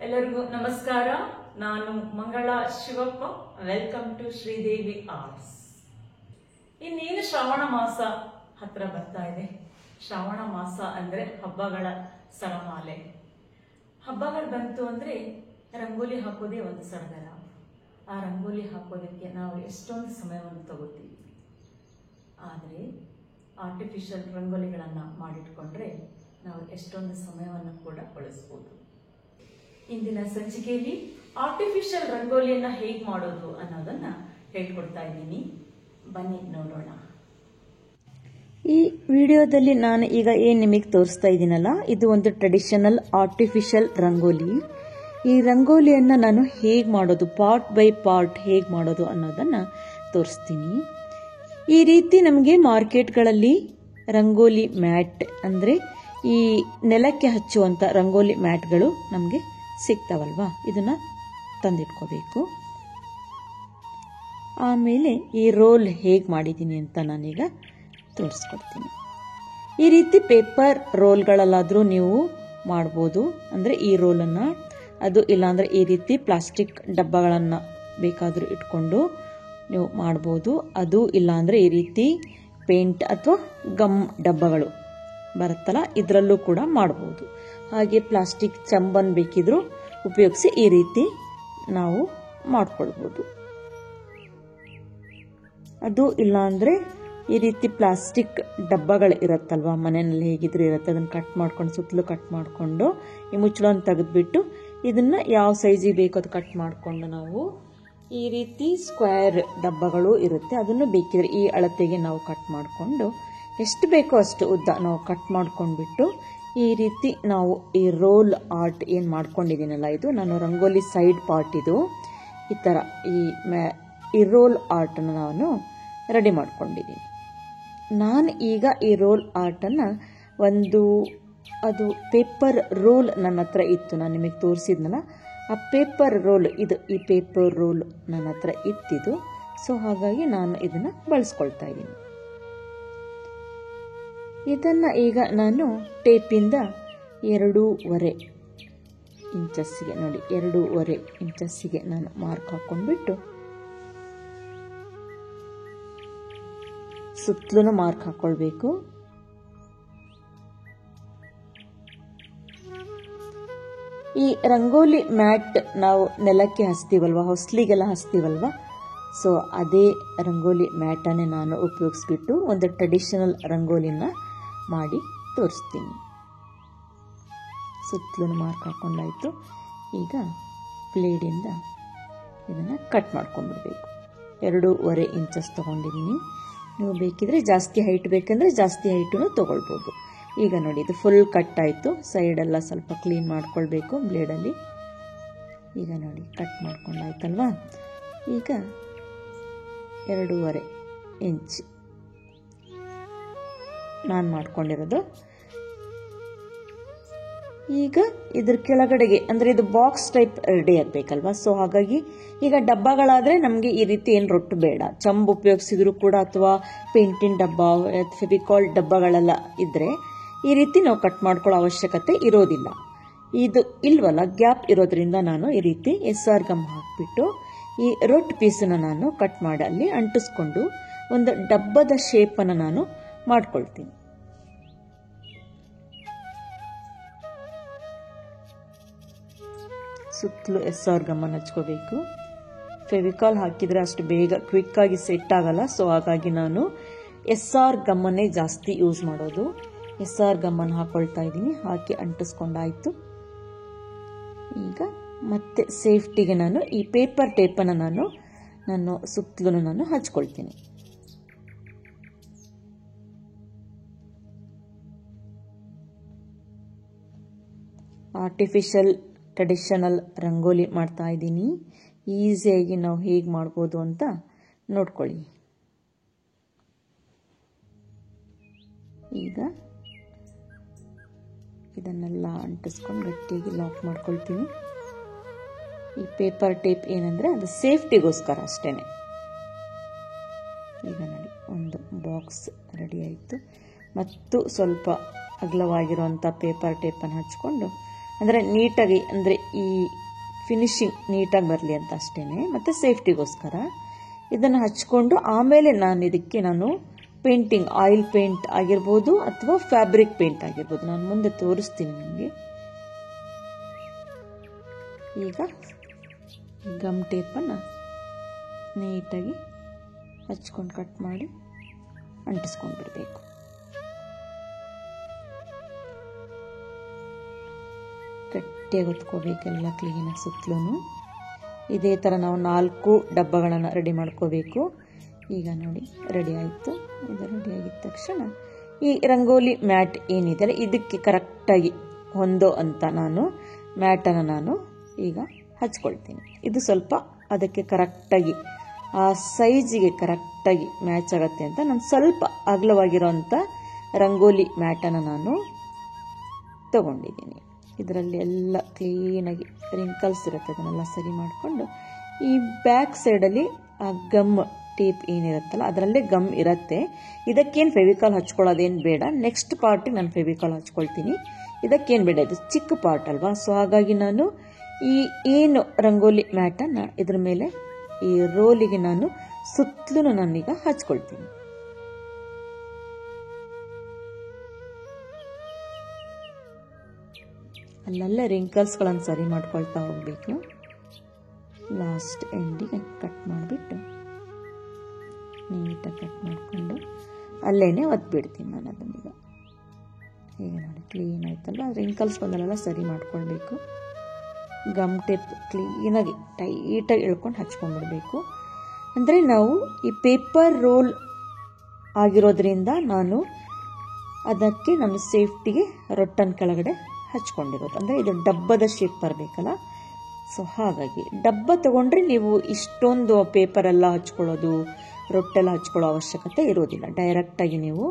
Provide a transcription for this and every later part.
ಎಲ್ಲರಿಗೂ ನಮಸ್ಕಾರ. ನಾನು Mangala Shivappa. Welcome to Sridevi Arts. ಇನ್ನೇನು ಶ್ರಾವಣ ಮಾಸ ಹತ್ರ ಬರ್ತಾ ಇದೆ. ಶ್ರಾವಣ ಮಾಸ ಅಂದ್ರೆ ಹಬ್ಬಗಳ ಸರಮಾಲೆ. ಹಬ್ಬಗಳು ಬಂತು ಅಂದ್ರೆ ರಂಗೋಲಿ ಹಾಕೋದೇ ಒಂದು ಸಡಗರ. ಆ ರಂಗೋಲಿ ಹಾಕೋದಕ್ಕೆ ನಾವು ಎಷ್ಟೊಂದು ಸಮಯವನ್ನು ತಗೋತೀವಿ. ಆದರೆ ಆರ್ಟಿಫಿಷಿಯಲ್ ರಂಗೋಲಿಗಳನ್ನು ಮಾಡಿಟ್ಕೊಂಡ್ರೆ ನಾವು ಎಷ್ಟೊಂದು ಸಮಯವನ್ನು ಕೂಡ ಬಳಸ್ಬೋದು. ಇಂದಿನ ಸಂಚಿಕೆಯಲ್ಲಿ ಆರ್ಟಿಫಿಷಿಯಲ್ ರಂಗೋಲಿಯನ್ನ ಹೇಗೆ ಮಾಡೋದು ಅನ್ನೋದನ್ನ ಹೇಳ್ಕೊಡ್ತಾ ಇದ್ದೀನಿ. ಬನ್ನಿ ನೋಡೋಣ. ಈ ವಿಡಿಯೋದಲ್ಲಿ ನಾನು ಈಗ ಏನು ನಿಮಗೆ ತೋರಿಸ್ತಾ ಇದ್ದೀನಲ್ಲ, ಇದು ಒಂದು ಟ್ರೆಡಿಷನಲ್ ಆರ್ಟಿಫಿಷಿಯಲ್ ರಂಗೋಲಿ. ಈ ರಂಗೋಲಿಯನ್ನು ನಾನು ಹೇಗೆ ಮಾಡೋದು, ಪಾರ್ಟ್ ಬೈ ಪಾರ್ಟ್ ಹೇಗೆ ಮಾಡೋದು ಅನ್ನೋದನ್ನು ತೋರಿಸ್ತೀನಿ. ಈ ರೀತಿ ನಮಗೆ ಮಾರ್ಕೆಟ್ಗಳಲ್ಲಿ ರಂಗೋಲಿ ಮ್ಯಾಟ್ ಅಂದರೆ ಈ ನೆಲಕ್ಕೆ ಹಚ್ಚುವಂಥ ರಂಗೋಲಿ ಮ್ಯಾಟ್ಗಳು ನಮಗೆ ಸಿಗ್ತಾವಲ್ವಾ, ಇದನ್ನು ತಂದಿಟ್ಕೋಬೇಕು. ಆಮೇಲೆ ಈ ರೋಲ್ ಹೇಗೆ ಮಾಡಿದ್ದೀನಿ ಅಂತ ನಾನೀಗ ತೋರಿಸ್ಕೊಡ್ತೀನಿ. ಈ ರೀತಿ ಪೇಪರ್ ರೋಲ್ಗಳಲ್ಲಾದರೂ ನೀವು ಮಾಡ್ಬೋದು. ಅಂದರೆ ಈ ರೋಲನ್ನು, ಅದು ಇಲ್ಲಾಂದರೆ ಈ ರೀತಿ ಪ್ಲಾಸ್ಟಿಕ್ ಡಬ್ಬಗಳನ್ನು ಬೇಕಾದರೂ ಇಟ್ಕೊಂಡು ನೀವು ಮಾಡ್ಬೋದು. ಅದು ಇಲ್ಲಾಂದರೆ ಈ ರೀತಿ ಪೇಂಟ್ ಅಥವಾ ಗಮ್ ಡಬ್ಬಗಳು ಬರುತ್ತಲ್ಲ, ಇದರಲ್ಲೂ ಕೂಡ ಮಾಡ್ಬೋದು. ಹಾಗೆ ಪ್ಲಾಸ್ಟಿಕ್ ಚಂಬನ್ ಬೇಕಿದ್ರೂ ಉಪಯೋಗಿಸಿ ಈ ರೀತಿ ನಾವು ಮಾಡ್ಕೊಳ್ಬೋದು. ಅದು ಇಲ್ಲಾಂದರೆ ಈ ರೀತಿ ಪ್ಲಾಸ್ಟಿಕ್ ಡಬ್ಬಗಳು ಇರುತ್ತಲ್ವ, ಮನೆಯಲ್ಲಿ ಹೇಗಿದ್ರು ಇರುತ್ತೆ, ಅದನ್ನು ಕಟ್ ಮಾಡ್ಕೊಂಡು ಸುತ್ತಲೂ ಕಟ್ ಮಾಡಿಕೊಂಡು ಈ ಮುಚ್ಚಳವನ್ನು ತೆಗೆದುಬಿಟ್ಟು ಇದನ್ನು ಯಾವ ಸೈಜಿಗೆ ಬೇಕೋ ಅದು ಕಟ್ ಮಾಡಿಕೊಂಡು ನಾವು ಈ ರೀತಿ ಸ್ಕ್ವೇರ್ ಡಬ್ಬಗಳು ಇರುತ್ತೆ, ಅದನ್ನು ಬೇಕಿದ್ರೆ ಈ ಅಳತೆಗೆ ನಾವು ಕಟ್ ಮಾಡಿಕೊಂಡು ಎಷ್ಟು ಬೇಕೋ ಅಷ್ಟು ಉದ್ದ ನಾವು ಕಟ್ ಮಾಡ್ಕೊಂಡ್ಬಿಟ್ಟು ಈ ರೀತಿ ನಾವು ಈ ರೋಲ್ ಆರ್ಟ್ ಏನು ಮಾಡ್ಕೊಂಡಿದ್ದೀನಲ್ಲ, ಇದು ನಾನು ರಂಗೋಲಿ ಸೈಡ್ ಪಾರ್ಟ್, ಇದು ಈ ಥರ ಈ ರೋಲ್ ಆರ್ಟನ್ನು ನಾನು ರೆಡಿ ಮಾಡ್ಕೊಂಡಿದ್ದೀನಿ. ನಾನು ಈಗ ಈ ರೋಲ್ ಆರ್ಟನ್ನು ಅದು ಪೇಪರ್ ರೋಲ್ ನನ್ನ ಹತ್ರ ಇತ್ತು, ನಾನು ನಿಮಗೆ ತೋರಿಸಿದ್ನಲ್ಲ ಆ ಪೇಪರ್ ರೋಲ್, ಈ ಪೇಪರ್ ರೋಲ್ ನನ್ನ ಹತ್ರ ಇತ್ತಿದು. ಸೊ ಹಾಗಾಗಿ ನಾನು ಇದನ್ನು ಬಳಸ್ಕೊಳ್ತಾ ಇದ್ದೀನಿ. ಇದನ್ನು ಈಗ ನಾನು ಟೇಪಿಂದ 2.5 ಇಂಚಸ್ಸಿಗೆ ನೋಡಿ, 2.5 ಇಂಚಸ್ಸಿಗೆ ನಾನು ಮಾರ್ಕ್ ಹಾಕೊಂಡ್ಬಿಟ್ಟು ಸುತ್ತಲೂ ಮಾರ್ಕ್ ಹಾಕೊಳ್ಬೇಕು. ಈ ರಂಗೋಲಿ ಮ್ಯಾಟ್ ನಾವು ನೆಲಕ್ಕೆ ಹಚ್ತೀವಲ್ವ, ಹೊಸ್ಲಿಗೆಲ್ಲ ಹಚ್ತೀವಲ್ವ, ಸೊ ಅದೇ ರಂಗೋಲಿ ಮ್ಯಾಟನ್ನೇ ನಾನು ಉಪಯೋಗಿಸ್ಬಿಟ್ಟು ಒಂದು ಟ್ರೆಡಿಷನಲ್ ರಂಗೋಲಿನ ಮಾಡಿ ತೋರಿಸ್ತೀನಿ. ಸುತ್ತಲೂ ಮಾರ್ಕ್ ಹಾಕೊಂಡಾಯ್ತು. ಈಗ ಬ್ಲೇಡಿಂದ ಇದನ್ನು ಕಟ್ ಮಾಡ್ಕೊಂಡ್ಬಿಡ್ಬೇಕು. 2.5 ಇಂಚಸ್ ತೊಗೊಂಡಿದ್ದೀನಿ. ನೀವು ಬೇಕಿದ್ರೆ ಜಾಸ್ತಿ ಹೈಟ್ ಬೇಕಂದ್ರೆ ಜಾಸ್ತಿ ಹೈಟನ್ನು ತೊಗೊಳ್ಬೋದು. ಈಗ ನೋಡಿ, ಇದು ಫುಲ್ ಕಟ್ ಆಯಿತು. ಸೈಡೆಲ್ಲ ಸ್ವಲ್ಪ ಕ್ಲೀನ್ ಮಾಡ್ಕೊಳ್ಬೇಕು ಬ್ಲೇಡಲ್ಲಿ. ಈಗ ನೋಡಿ, ಕಟ್ ಮಾಡ್ಕೊಂಡಾಯ್ತಲ್ವಾ. ಈಗ 2.5 ಇಂಚ್ ನಾನು ಮಾಡ್ಕೊಂಡಿರೋದು. ಈಗ ಇದ್ರ ಕೆಳಗಡೆಗೆ, ಅಂದರೆ ಇದು ಬಾಕ್ಸ್ ಟೈಪ್ ರೆಡಿ ಆಗಬೇಕಲ್ವಾ, ಸೊ ಹಾಗಾಗಿ ಈಗ ಡಬ್ಬಗಳಾದರೆ ನಮಗೆ ಈ ರೀತಿ ಏನು ರೊಟ್ಟು ಬೇಡ. ಚಂಬು ಉಪಯೋಗಿಸಿದ್ರು ಕೂಡ, ಅಥವಾ ಪೇಂಟಿನ ಡಬ್ಬ, ಫೆವಿಕಾಲ್ ಡಬ್ಬಗಳೆಲ್ಲ ಇದ್ದರೆ ಈ ರೀತಿ ನಾವು ಕಟ್ ಮಾಡ್ಕೊಳ್ಳೋ ಅವಶ್ಯಕತೆ ಇರೋದಿಲ್ಲ. ಇದು ಇಲ್ವಲ್ಲ, ಗ್ಯಾಪ್ ಇರೋದ್ರಿಂದ ನಾನು ಈ ರೀತಿ SR ಗಮ್ ಹಾಕಿಬಿಟ್ಟು ಈ ರೊಟ್ಟು ಪೀಸನ್ನು ನಾನು ಕಟ್ ಮಾಡಿ ಅಲ್ಲಿ ಅಂಟಿಸ್ಕೊಂಡು ಒಂದು ಡಬ್ಬದ ಶೇಪನ್ನು ನಾನು ಮಾಡ್ಕೊಳ್ತೀನಿ. ಸುತ್ತಲೂ SR ಗಮ್ಮನ್ನು ಹಚ್ಕೋಬೇಕು. ಫೆವಿಕಾಲ್ ಹಾಕಿದರೆ ಅಷ್ಟು ಬೇಗ ಕ್ವಿಕ್ಕಾಗಿ ಸೆಟ್ ಆಗಲ್ಲ, ಸೊ ಹಾಗಾಗಿ ನಾನು SR ಗಮ್ಮನ್ನೇ ಜಾಸ್ತಿ ಯೂಸ್ ಮಾಡೋದು. SR ಗಮ್ಮನ್ನು ಹಾಕೊಳ್ತಾ ಇದ್ದೀನಿ. ಹಾಕಿ ಅಂಟಿಸ್ಕೊಂಡಾಯ್ತು. ಈಗ ಮತ್ತೆ ಸೇಫ್ಟಿಗೆ ನಾನು ಈ ಪೇಪರ್ ಟೇಪನ್ನು ನಾನು ಸುತ್ತಲೂ ನಾನು ಹಚ್ಕೊಳ್ತೀನಿ. ಆರ್ಟಿಫಿಷಿಯಲ್ ಟ್ರೆಡಿಷನಲ್ ರಂಗೋಲಿ ಮಾಡ್ತಾ ಇದ್ದೀನಿ. ಈಸಿಯಾಗಿ ನಾವು ಹೇಗೆ ಮಾಡ್ಬೋದು ಅಂತ ನೋಡ್ಕೊಳ್ಳಿ. ಈಗ ಇದನ್ನೆಲ್ಲ ಅಂಟಿಸ್ಕೊಂಡು ಗಟ್ಟಿಯಾಗಿ ಲಾಕ್ ಮಾಡ್ಕೊಳ್ತೀನಿ. ಈ ಪೇಪರ್ ಟೇಪ್ ಏನಂದರೆ ಅದು ಸೇಫ್ಟಿಗೋಸ್ಕರ ಅಷ್ಟೇ. ಈಗ ನೋಡಿ, ಒಂದು ಬಾಕ್ಸ್ ರೆಡಿ ಆಯಿತು. ಮತ್ತು ಸ್ವಲ್ಪ ಅಗಲವಾಗಿರುವಂಥ ಪೇಪರ್ ಟೇಪನ್ನು ಹಚ್ಕೊಂಡು ಅಂದರೆ ನೀಟಾಗಿ, ಅಂದರೆ ಈ ಫಿನಿಶಿಂಗ್ ನೀಟಾಗಿ ಬರಲಿ ಅಂತ ಅಷ್ಟೇ, ಮತ್ತು ಸೇಫ್ಟಿಗೋಸ್ಕರ ಇದನ್ನು ಹಚ್ಕೊಂಡು ಆಮೇಲೆ ನಾನು ಪೇಂಟಿಂಗ್, ಆಯಿಲ್ ಪೇಂಟ್ ಆಗಿರ್ಬೋದು ಅಥವಾ ಫ್ಯಾಬ್ರಿಕ್ ಪೇಂಟ್ ಆಗಿರ್ಬೋದು, ನಾನು ಮುಂದೆ ತೋರಿಸ್ತೀನಿ ನಿಮಗೆ. ಈಗ ಗಮ್ ಟೇಪನ್ನು ನೀಟಾಗಿ ಹಚ್ಕೊಂಡು ಕಟ್ ಮಾಡಿ ಅಂಟಿಸ್ಕೊಂಡು ಬಿಡಬೇಕು. ಗಟ್ಟಿಯಾಗಿ ಹೊತ್ಕೋಬೇಕೆಲ್ಲ ಕ್ಲೀನಾಗಿ ಸುತ್ತಲೂ. ಇದೇ ಥರ ನಾವು 4 ಡಬ್ಬಗಳನ್ನು ರೆಡಿ ಮಾಡ್ಕೋಬೇಕು. ಈಗ ನೋಡಿ ರೆಡಿ ಆಯಿತು. ಇದು ರೆಡಿ ಆಗಿದ ತಕ್ಷಣ ಈ ರಂಗೋಲಿ ಮ್ಯಾಟ್ ಏನಿದೆ ಇದಕ್ಕೆ ಕರೆಕ್ಟಾಗಿ ಹೊಂದೋ ಅಂತ ಮ್ಯಾಟನ್ನು ನಾನು ಈಗ ಹಚ್ಕೊಳ್ತೀನಿ. ಇದು ಸ್ವಲ್ಪ ಅದಕ್ಕೆ ಕರೆಕ್ಟಾಗಿ ಆ ಸೈಜಿಗೆ ಕರೆಕ್ಟಾಗಿ ಮ್ಯಾಚ್ ಆಗುತ್ತೆ ಅಂತ ನಾನು ಸ್ವಲ್ಪ ಅಗಲವಾಗಿರೋಂಥ ರಂಗೋಲಿ ಮ್ಯಾಟನ್ನು ನಾನು ತಗೊಂಡಿದ್ದೀನಿ. ಇದರಲ್ಲಿ ಎಲ್ಲ ಕ್ಲೀನಾಗಿ ರಿಂಕಲ್ಸ್ ಇರುತ್ತೆ, ಅದನ್ನೆಲ್ಲ ಸರಿ ಮಾಡಿಕೊಂಡು ಈ ಬ್ಯಾಕ್ ಸೈಡಲ್ಲಿ ಆ ಗಮ್ ಟೇಪ್ ಏನಿರುತ್ತಲ್ಲ ಅದರಲ್ಲೇ ಗಮ್ ಇರುತ್ತೆ. ಇದಕ್ಕೇನು ಫೆವಿಕಾಲ್ ಹಚ್ಕೊಳ್ಳೋದೇನು ಬೇಡ. ನೆಕ್ಸ್ಟ್ ಪಾರ್ಟಿಗೆ ನಾನು ಫೆವಿಕಾಲ್ ಹಚ್ಕೊಳ್ತೀನಿ. ಇದಕ್ಕೇನು ಬೇಡ, ಇದು ಚಿಕ್ಕ ಪಾರ್ಟ್ ಅಲ್ವಾ. ಸೊ ಹಾಗಾಗಿ ನಾನು ಈ ಏನು ರಂಗೋಲಿ ಮ್ಯಾಟನ್ನು ಇದ್ರ ಮೇಲೆ ಈ ರೋಲಿಗೆ ನಾನು ಸುತ್ತಲೂ ನಾನೀಗ ಹಚ್ಕೊಳ್ತೀನಿ. ಅಲ್ಲೆಲ್ಲ ರಿಂಕಲ್ಸ್ಗಳನ್ನು ಸರಿ ಮಾಡ್ಕೊಳ್ತಾ ಹೋಗಬೇಕು. ಲಾಸ್ಟ್ ಎಂಡಿಗೆ ಕಟ್ ಮಾಡಿಬಿಟ್ಟು ನೀಟಾಗಿ ಕಟ್ ಮಾಡಿಕೊಂಡು ಅಲ್ಲೇ ಒತ್ಬಿಡ್ತೀನಿ ನಾನು ಅದನ್ನೀಗ. ಈಗ ನೋಡಿ ಕ್ಲೀನ್ ಆಯ್ತಲ್ಲ, ರಿಂಕಲ್ಸ್ ಬಂದಲ್ಲೆಲ್ಲ ಸರಿ ಮಾಡ್ಕೊಳ್ಬೇಕು. ಗಮ್ ಟೇಪ್ ಕ್ಲೀನಾಗಿ ಟೈಟಾಗಿ ಎಳ್ಕೊಂಡು ಹಚ್ಕೊಂಡ್ಬಿಡ್ಬೇಕು. ಅಂದರೆ ನಾವು ಈ ಪೇಪರ್ ರೋಲ್ ಆಗಿರೋದ್ರಿಂದ ನಾನು ಸೇಫ್ಟಿಗೆ ರೊಟ್ಟನ್ ಕೆಳಗಡೆ ಹಚ್ಕೊಂಡಿರೋದು. ಅಂದರೆ ಇದು ಡಬ್ಬದ ಶೇಪ್ ಬರಬೇಕಲ್ಲ. ಸೊ ಹಾಗಾಗಿ ಡಬ್ಬ ತಗೊಂಡ್ರೆ ನೀವು ಇಷ್ಟೊಂದು ಪೇಪರೆಲ್ಲ ಹಚ್ಕೊಳ್ಳೋದು, ರೊಟ್ಟೆಲ್ಲ ಹಚ್ಕೊಳ್ಳೋ ಅವಶ್ಯಕತೆ ಇರೋದಿಲ್ಲ. ಡೈರೆಕ್ಟಾಗಿ ನೀವು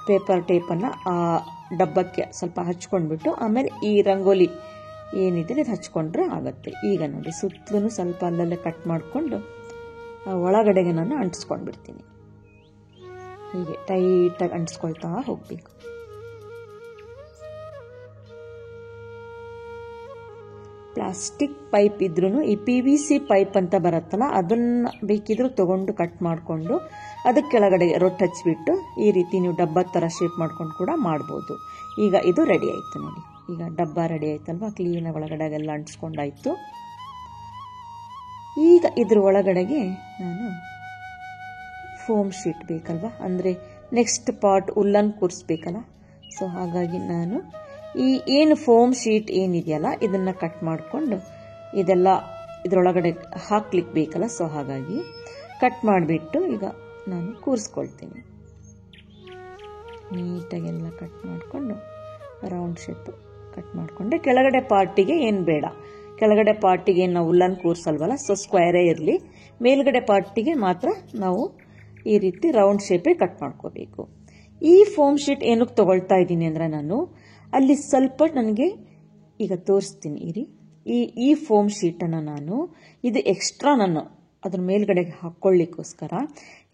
ಪೇಪರ್ ಟೇಪನ್ನು ಆ ಡಬ್ಬಕ್ಕೆ ಸ್ವಲ್ಪ ಹಚ್ಕೊಂಡ್ಬಿಟ್ಟು ಆಮೇಲೆ ಈ ರಂಗೋಲಿ ಏನಿದೆ ಇದು ಹಚ್ಕೊಂಡ್ರೆ ಆಗುತ್ತೆ. ಈಗ ನೋಡಿ ಸುತ್ತಲೂ ಸ್ವಲ್ಪ ಅಲ್ಲಲ್ಲೇ ಕಟ್ ಮಾಡಿಕೊಂಡು ಒಳಗಡೆಗೆ ನಾನು ಅಂಟಿಸ್ಕೊಂಡು ಬಿಡ್ತೀನಿ. ಹೀಗೆ ಟೈಟಾಗಿ ಅಂಟಿಸ್ಕೊಳ್ತಾ ಹೋಗಬೇಕು. ಪ್ಲಾಸ್ಟಿಕ್ ಪೈಪ್ ಇದ್ರೂ ಈ PVC ಪೈಪ್ ಅಂತ ಬರುತ್ತಲ್ಲ ಅದನ್ನು ಬೇಕಿದ್ರೂ ತೊಗೊಂಡು ಕಟ್ ಮಾಡಿಕೊಂಡು ಅದಕ್ಕೆ ಕೆಳಗಡೆ ರೊಟ್ಟು ಹಚ್ಚಿಬಿಟ್ಟು ಈ ರೀತಿ ನೀವು ಡಬ್ಬದ ಥರ ಶೇಪ್ ಮಾಡ್ಕೊಂಡು ಕೂಡ ಮಾಡ್ಬೋದು. ಈಗ ಇದು ರೆಡಿ ಆಯಿತು ನೋಡಿ. ಈಗ ಡಬ್ಬ ರೆಡಿ ಆಯ್ತಲ್ವಾ, ಕ್ಲೀನಾಗಿ ಒಳಗಡೆಗೆಲ್ಲ ಅಂಟಿಸ್ಕೊಂಡಾಯಿತು. ಈಗ ಇದ್ರ ಒಳಗಡೆಗೆ ನಾನು ಫೋಮ್ ಶೀಟ್ ಬೇಕಲ್ವಾ, ಅಂದರೆ ನೆಕ್ಸ್ಟ್ ಪಾರ್ಟ್ ಉಲ್ಲನ್ ಕೂರಿಸ್ಬೇಕಲ್ಲ. ಸೊ ಹಾಗಾಗಿ ನಾನು ಈ ಏನು ಫೋಮ್ ಶೀಟ್ ಏನಿದೆಯಲ್ಲ ಇದನ್ನು ಕಟ್ ಮಾಡಿಕೊಂಡು ಇದೆಲ್ಲ ಇದರೊಳಗಡೆ ಹಾಕ್ಲಿಕ್ಕೆ ಬೇಕಲ್ಲ. ಸೊ ಹಾಗಾಗಿ ಕಟ್ ಮಾಡಿಬಿಟ್ಟು ಈಗ ನಾನು ಕೂರಿಸ್ಕೊಳ್ತೀನಿ. ನೀಟಾಗೆಲ್ಲ ಕಟ್ ಮಾಡಿಕೊಂಡು ರೌಂಡ್ ಶೇಪ್ ಕಟ್ ಮಾಡಿಕೊಂಡೆ. ಕೆಳಗಡೆ ಪಾರ್ಟಿಗೆ ಏನು ಬೇಡ, ಕೆಳಗಡೆ ಪಾರ್ಟಿಗೆ ನಾವು ಉಲ್ಲನ್ ಕೂರಿಸಲ್ವಲ್ಲ, ಸೊ ಸ್ಕ್ವೇರೇ ಇರಲಿ. ಮೇಲ್ಗಡೆ ಪಾರ್ಟಿಗೆ ಮಾತ್ರ ನಾವು ಈ ರೀತಿ ರೌಂಡ್ ಶೇಪೇ ಕಟ್ ಮಾಡ್ಕೋಬೇಕು. ಈ ಫೋಮ್ ಶೀಟ್ ಏನಕ್ಕೆ ತಗೊಳ್ತಾ ಇದ್ದೀನಿ ಅಂದರೆ ನಾನು ಅಲ್ಲಿ ಸ್ವಲ್ಪ ನನಗೆ ಈಗ ತೋರಿಸ್ತೀನಿ ಇರಿ. ಈ ಫೋಮ್ ಶೀಟನ್ನು ನಾನು ಇದು ಎಕ್ಸ್ಟ್ರಾ ನಾನು ಅದ್ರ ಮೇಲ್ಗಡೆಗೆ ಹಾಕ್ಕೊಳ್ಳಿಕ್ಕೋಸ್ಕರ.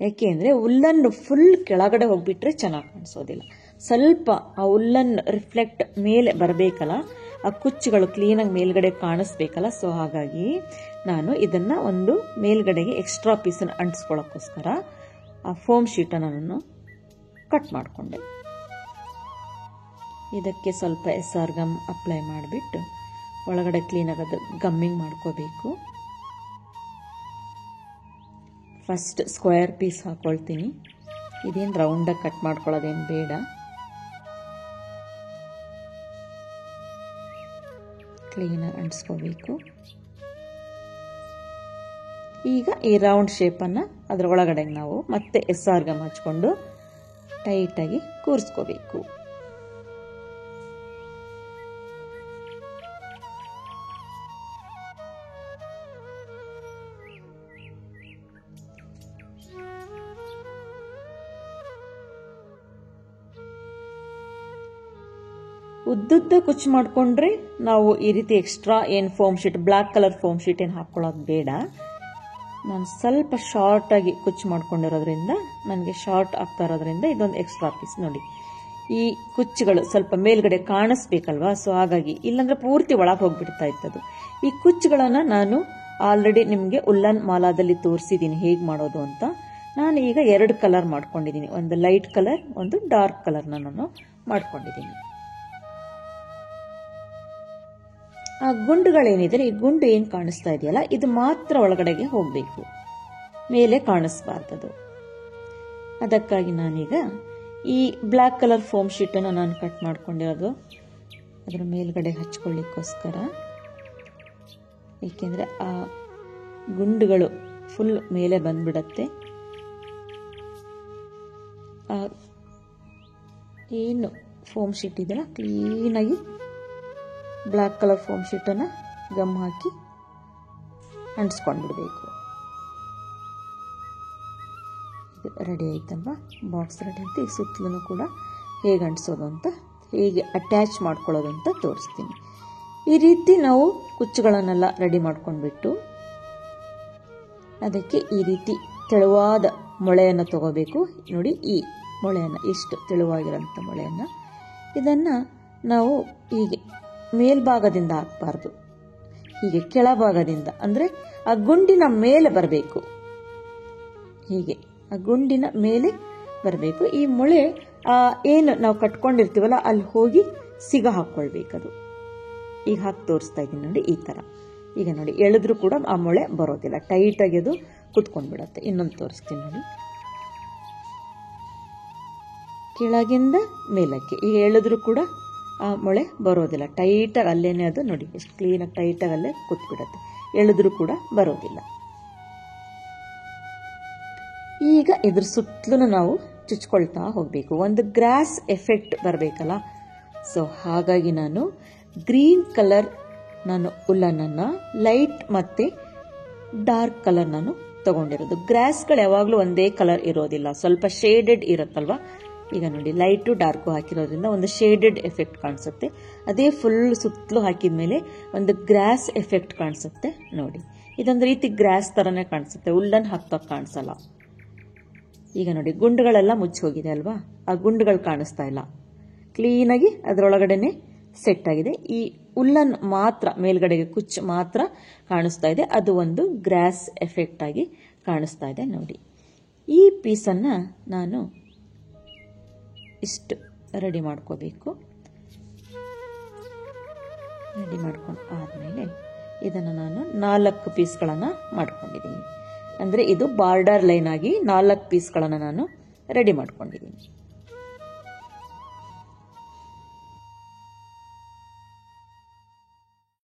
ಯಾಕೆ ಅಂದರೆ ಉಲ್ಲನ್ ಫುಲ್ ಕೆಳಗಡೆ ಹೋಗ್ಬಿಟ್ರೆ ಚೆನ್ನಾಗಿ ಕಾಣಿಸೋದಿಲ್ಲ. ಸ್ವಲ್ಪ ಆ ಉಲ್ಲನ್ ರಿಫ್ಲೆಕ್ಟ್ ಮೇಲೆ ಬರಬೇಕಲ್ಲ, ಆ ಕುಚ್ಚುಗಳು ಕ್ಲೀನಾಗಿ ಮೇಲ್ಗಡೆ ಕಾಣಿಸ್ಬೇಕಲ್ಲ. ಸೊ ಹಾಗಾಗಿ ನಾನು ಇದನ್ನು ಒಂದು ಮೇಲ್ಗಡೆಗೆ ಎಕ್ಸ್ಟ್ರಾ ಪೀಸನ್ನು ಅಂಟಿಸ್ಕೊಳ್ಳೋಕ್ಕೋಸ್ಕರ ಆ ಫೋಮ್ ಶೀಟನ್ನು ನಾನು ಕಟ್ ಮಾಡಿಕೊಂಡೆ. ಇದಕ್ಕೆ ಸ್ವಲ್ಪ SR ಗಮ್ ಅಪ್ಲೈ ಮಾಡಿಬಿಟ್ಟು ಒಳಗಡೆ ಕ್ಲೀನಾಗಿ ಅದು ಗಮ್ಮಿಂಗ್ ಮಾಡ್ಕೋಬೇಕು. ಫಸ್ಟ್ ಸ್ಕ್ವೇರ್ ಪೀಸ್ ಹಾಕ್ಕೊಳ್ತೀನಿ. ಇದೇನು ರೌಂಡಾಗಿ ಕಟ್ ಮಾಡ್ಕೊಳ್ಳೋದೇನು ಬೇಡ. ಕ್ಲೀನಾಗಿ ಅಂಟಿಸ್ಕೋಬೇಕು. ಈಗ ಈ ರೌಂಡ್ ಶೇಪನ್ನು ಅದರ ಒಳಗಡೆ ನಾವು ಮತ್ತೆ SR ಗಮ್ ಹಚ್ಕೊಂಡು ಟೈಟಾಗಿ ಕೂರಿಸ್ಕೋಬೇಕು. ಉದ್ದುದ್ದ ಕುಚ್ಚು ಮಾಡಿಕೊಂಡ್ರೆ ನಾವು ಈ ರೀತಿ ಎಕ್ಸ್ಟ್ರಾ ಏನು foam sheet, black colour foam sheet ಏನು ಹಾಕ್ಕೊಳ್ಳೋದು ಬೇಡ. ನಾನು ಸ್ವಲ್ಪ ಶಾರ್ಟಾಗಿ ಕುಚ್ಚು ಮಾಡ್ಕೊಂಡಿರೋದ್ರಿಂದ ನನಗೆ ಶಾರ್ಟ್ ಆಗ್ತಾ ಇರೋದ್ರಿಂದ ಇದೊಂದು ಎಕ್ಸ್ಟ್ರಾ ಪೀಸ್ ನೋಡಿ. ಈ ಕುಚ್ಚುಗಳು ಸ್ವಲ್ಪ ಮೇಲ್ಗಡೆ ಕಾಣಿಸ್ಬೇಕಲ್ವಾ, ಸೊ ಹಾಗಾಗಿ ಇಲ್ಲಾಂದ್ರೆ ಪೂರ್ತಿ ಒಳಗೆ ಹೋಗ್ಬಿಡ್ತಾ ಇತ್ತದು. ಈ ಕುಚ್ಚುಗಳನ್ನು ನಾನು ಆಲ್ರೆಡಿ ನಿಮಗೆ ಉಲ್ಲನ್ ಮಾಲಾದಲ್ಲಿ ತೋರಿಸಿದ್ದೀನಿ ಹೇಗೆ ಮಾಡೋದು ಅಂತ. ನಾನು ಈಗ 2 ಕಲರ್ ಮಾಡ್ಕೊಂಡಿದ್ದೀನಿ, ಒಂದು ಲೈಟ್ ಕಲರ್, ಒಂದು ಡಾರ್ಕ್ ಕಲರ್ನ ನಾನು ಮಾಡ್ಕೊಂಡಿದ್ದೀನಿ. ಆ ಗುಂಡುಗಳೇನಿದ್ರೆ, ಈ ಗುಂಡು ಏನು ಕಾಣಿಸ್ತಾ ಇದೆಯಲ್ಲ, ಇದು ಮಾತ್ರ ಒಳಗಡೆಗೆ ಹೋಗಬೇಕು, ಮೇಲೆ ಕಾಣಿಸ್ಬಾರ್ದದು. ಅದಕ್ಕಾಗಿ ನಾನೀಗ ಈ ಬ್ಲ್ಯಾಕ್ ಕಲರ್ ಫೋಮ್ ಶೀಟನ್ನು ನಾನು ಕಟ್ ಮಾಡ್ಕೊಂಡಿರೋದು ಅದರ ಮೇಲ್ಗಡೆ ಹಚ್ಕೊಳ್ಳಿಕ್ಕೋಸ್ಕರ, ಏಕೆಂದರೆ ಆ ಗುಂಡುಗಳು ಫುಲ್ ಮೇಲೆ ಬಂದ್ಬಿಡತ್ತೆ. ಏನು ಫೋಮ್ ಶೀಟ್ ಇದೆಯಲ್ಲ, ಕ್ಲೀನಾಗಿ ಬ್ಲ್ಯಾಕ್ ಕಲರ್ ಫೋಮ್ ಶೀಟನ್ನು ಗಮ್ ಹಾಕಿ ಅಂಟಿಸ್ಕೊಂಡ್ಬಿಡ್ಬೇಕು. ಇದು ರೆಡಿ ಆಯ್ತಲ್ವಾ, ಬಾಕ್ಸ್ ರೆಡಿ ಆಯ್ತು. ಈ ಸುತ್ತಲೂ ಕೂಡ ಹೇಗೆ ಅಂಟಿಸೋದು ಅಂತ, ಹೇಗೆ ಅಟ್ಯಾಚ್ ಮಾಡ್ಕೊಳ್ಳೋದು ಅಂತ ತೋರಿಸ್ತೀನಿ. ಈ ರೀತಿ ನಾವು ಕುಚ್ಚುಗಳನ್ನೆಲ್ಲ ರೆಡಿ ಮಾಡ್ಕೊಂಡ್ಬಿಟ್ಟು ಅದಕ್ಕೆ ಈ ರೀತಿ ತೆಳುವಾದ ಮೊಳೆಯನ್ನು ತಗೋಬೇಕು. ನೋಡಿ, ಈ ಮೊಳೆಯನ್ನು, ಇಷ್ಟು ತೆಳುವಾಗಿರೋಂಥ ಮೊಳೆಯನ್ನು, ಇದನ್ನು ನಾವು ಹೀಗೆ ಮೇಲ್ಭಾಗದಿಂದ ಹಾಕಬಾರ್ದು, ಹೀಗೆ ಕೆಳಭಾಗದಿಂದ, ಅಂದರೆ ಆ ಗುಂಡಿನ ಮೇಲೆ ಬರಬೇಕು. ಹೀಗೆ ಆ ಗುಂಡಿನ ಮೇಲೆ ಬರಬೇಕು. ಈ ಮೊಳೆ ಏನು ನಾವು ಕಟ್ಕೊಂಡಿರ್ತೀವಲ್ಲ ಅಲ್ಲಿ ಹೋಗಿ ಸಿಗ ಹಾಕ್ಕೊಳ್ಬೇಕದು. ಈಗ ಹಾಕಿ ತೋರಿಸ್ತಾ ಇದ್ದೀನಿ ನೋಡಿ, ಈ ಥರ. ಈಗ ನೋಡಿ, ಎಳೆದ್ರೂ ಕೂಡ ಆ ಮೊಳೆ ಬರೋದಿಲ್ಲ, ಟೈಟಾಗಿ ಅದು ಕುತ್ಕೊಂಡ್ಬಿಡತ್ತೆ. ಇನ್ನೊಂದು ತೋರಿಸ್ತೀನಿ ನೋಡಿ, ಕೆಳಗಿಂದ ಮೇಲಕ್ಕೆ ಈಗ ಎಳೆದ್ರೂ ಕೂಡ ಆ ಮೊಳೆ ಬರೋದಿಲ್ಲ, ಟೈಟಾಗಿ ಅಲ್ಲೇನೆ ಅದು ನೋಡಿ ಎಷ್ಟು ಕ್ಲೀನಾಗಿ ಟೈಟಾಗಿ ಅಲ್ಲೇ ಕೂತ್ಬಿಡತ್ತೆ, ಎಳೆದ್ರೂ ಕೂಡ ಬರೋದಿಲ್ಲ. ಈಗ ಇದ್ರ ಸುತ್ತಲೂ ನಾವು ಚುಚ್ಕೊಳ್ತಾ ಹೋಗಬೇಕು, ಒಂದು ಗ್ರಾಸ್ ಎಫೆಕ್ಟ್ ಬರಬೇಕಲ್ಲ. ಸೊ ಹಾಗಾಗಿ ನಾನು ಗ್ರೀನ್ ಕಲರ್ ಉಲ್ಲನನ್ನು ಲೈಟ್ ಮತ್ತು ಡಾರ್ಕ್ ಕಲರ್ ನಾನು ತಗೊಂಡಿರೋದು. ಗ್ರಾಸ್ಗಳು ಯಾವಾಗಲೂ ಒಂದೇ ಕಲರ್ ಇರೋದಿಲ್ಲ, ಸ್ವಲ್ಪ ಶೇಡೆಡ್ ಇರುತ್ತಲ್ವ. ಈಗ ನೋಡಿ, ಲೈಟು ಡಾರ್ಕು ಹಾಕಿರೋದ್ರಿಂದ ಒಂದು ಶೇಡೆಡ್ ಎಫೆಕ್ಟ್ ಕಾಣಿಸುತ್ತೆ. ಅದೇ ಫುಲ್ ಸುತ್ತಲೂ ಹಾಕಿದ ಮೇಲೆ ಒಂದು ಗ್ರಾಸ್ ಎಫೆಕ್ಟ್ ಕಾಣಿಸುತ್ತೆ ನೋಡಿ. ಇದೊಂದು ರೀತಿ ಗ್ರಾಸ್ ಥರನೇ ಕಾಣಿಸುತ್ತೆ, ಉಲ್ಲನ್ ಹಾಕ್ತಾ ಕಾಣಿಸಲ್ಲ. ಈಗ ನೋಡಿ, ಗುಂಡುಗಳೆಲ್ಲ ಮುಚ್ಚಿ ಹೋಗಿದೆ ಅಲ್ವಾ, ಆ ಗುಂಡುಗಳು ಕಾಣಿಸ್ತಾ ಇಲ್ಲ, ಕ್ಲೀನಾಗಿ ಅದರೊಳಗಡೆನೆ ಸೆಟ್ ಆಗಿದೆ. ಈ ಉಲ್ಲನ್ ಮಾತ್ರ ಮೇಲ್ಗಡೆಗೆ ಕುಚ್ಚು ಮಾತ್ರ ಕಾಣಿಸ್ತಾ ಇದೆ, ಅದು ಒಂದು ಗ್ರಾಸ್ ಎಫೆಕ್ಟ್ ಆಗಿ ಕಾಣಿಸ್ತಾ ಇದೆ ನೋಡಿ. ಈ ಪೀಸನ್ನು ನಾನು ಇಷ್ಟು ರೆಡಿ ಮಾಡ್ಕೋಬೇಕು. ರೆಡಿ ಮಾಡ್ಕೊಂಡು ಆದಮೇಲೆ ಇದನ್ನು ನಾನು 4 ಪೀಸ್ಗಳನ್ನು ಮಾಡ್ಕೊಂಡಿದ್ದೀನಿ. ಅಂದರೆ ಇದು ಬಾರ್ಡರ್ ಲೈನ್ ಆಗಿ 4 ಪೀಸ್ಗಳನ್ನು ನಾನು ರೆಡಿ ಮಾಡ್ಕೊಂಡಿದ್ದೀನಿ.